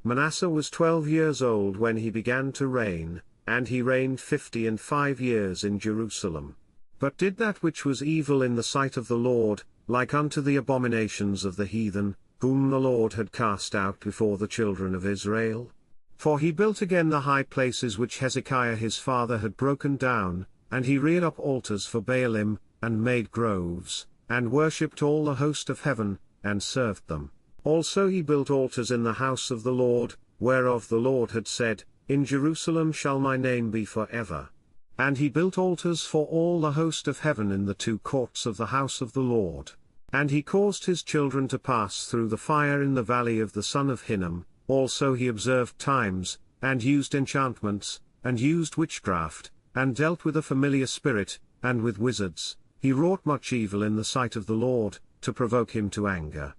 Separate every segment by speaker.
Speaker 1: Manasseh was 12 years old when he began to reign, and he reigned 55 years in Jerusalem. But did that which was evil in the sight of the Lord, like unto the abominations of the heathen, whom the Lord had cast out before the children of Israel. For he built again the high places which Hezekiah his father had broken down, and he reared up altars for Baalim, and made groves, and worshipped all the host of heaven, and served them. Also he built altars in the house of the Lord, whereof the Lord had said, In Jerusalem shall my name be for ever. And he built altars for all the host of heaven in the two courts of the house of the Lord. And he caused his children to pass through the fire in the valley of the son of Hinnom. Also he observed times, and used enchantments, and used witchcraft, and dealt with a familiar spirit, and with wizards. He wrought much evil in the sight of the Lord, to provoke him to anger.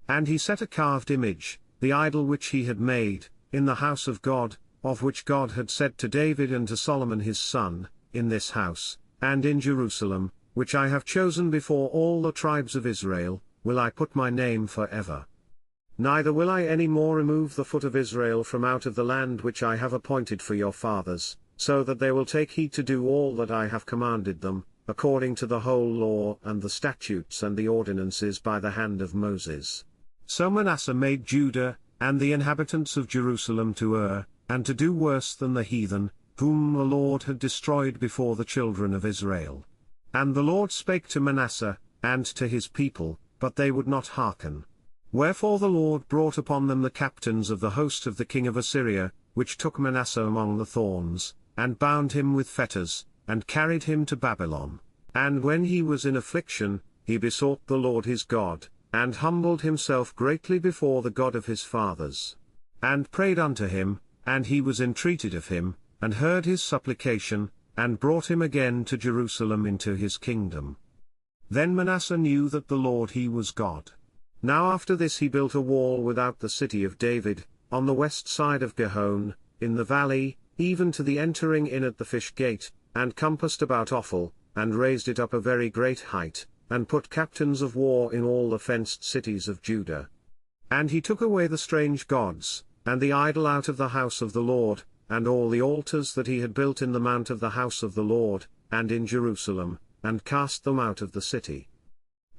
Speaker 1: And he set a carved image, the idol which he had made, in the house of God, of which God had said to David and to Solomon his son, In this house, and in Jerusalem, which I have chosen before all the tribes of Israel, will I put my name for ever. Neither will I any more remove the foot of Israel from out of the land which I have appointed for your fathers, so that they will take heed to do all that I have commanded them, according to the whole law and the statutes and the ordinances by the hand of Moses. So Manasseh made Judah, and the inhabitants of Jerusalem to err, and to do worse than the heathen, whom the Lord had destroyed before the children of Israel. And the Lord spake to Manasseh, and to his people, but they would not hearken. Wherefore the Lord brought upon them the captains of the host of the king of Assyria, which took Manasseh among the thorns, and bound him with fetters, and carried him to Babylon. And when he was in affliction, he besought the Lord his God, and humbled himself greatly before the God of his fathers. And prayed unto him, and he was entreated of him, and heard his supplication, and brought him again to Jerusalem into his kingdom. Then Manasseh knew that the Lord he was God. Now after this he built a wall without the city of David, on the west side of Gihon, in the valley, even to the entering in at the fish gate, and compassed about Ophel, and raised it up a very great height, and put captains of war in all the fenced cities of Judah. And he took away the strange gods, and the idol out of the house of the Lord, and all the altars that he had built in the mount of the house of the Lord, and in Jerusalem, and cast them out of the city.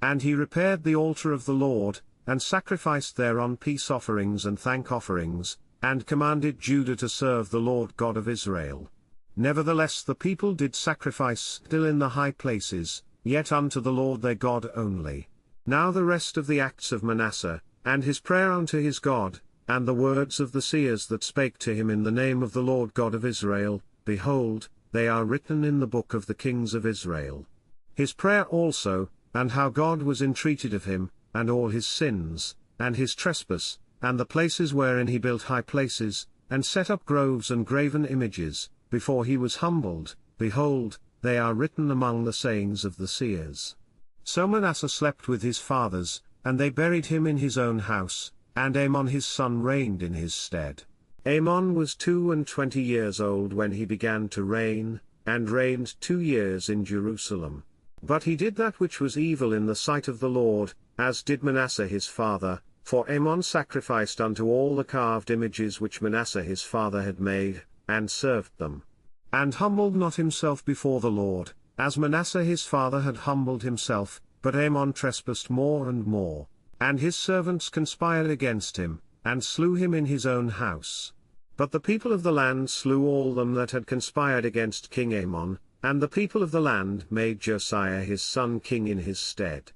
Speaker 1: And he repaired the altar of the Lord, and sacrificed thereon peace offerings and thank offerings, and commanded Judah to serve the Lord God of Israel. Nevertheless the people did sacrifice still in the high places, yet unto the Lord their God only. Now the rest of the acts of Manasseh, and his prayer unto his God, and the words of the seers that spake to him in the name of the Lord God of Israel, behold, they are written in the book of the kings of Israel. His prayer also, and how God was entreated of him, and all his sins, and his trespass, and the places wherein he built high places, and set up groves and graven images, before he was humbled, behold, they are written among the sayings of the seers. So Manasseh slept with his fathers, and they buried him in his own house, and Amon his son reigned in his stead. Amon was 22 years old when he began to reign, and reigned 2 years in Jerusalem. But he did that which was evil in the sight of the Lord, as did Manasseh his father, for Amon sacrificed unto all the carved images which Manasseh his father had made, and served them. And humbled not himself before the Lord, as Manasseh his father had humbled himself, but Amon trespassed more and more. And his servants conspired against him, and slew him in his own house. But the people of the land slew all them that had conspired against King Amon, and the people of the land made Josiah his son king in his stead.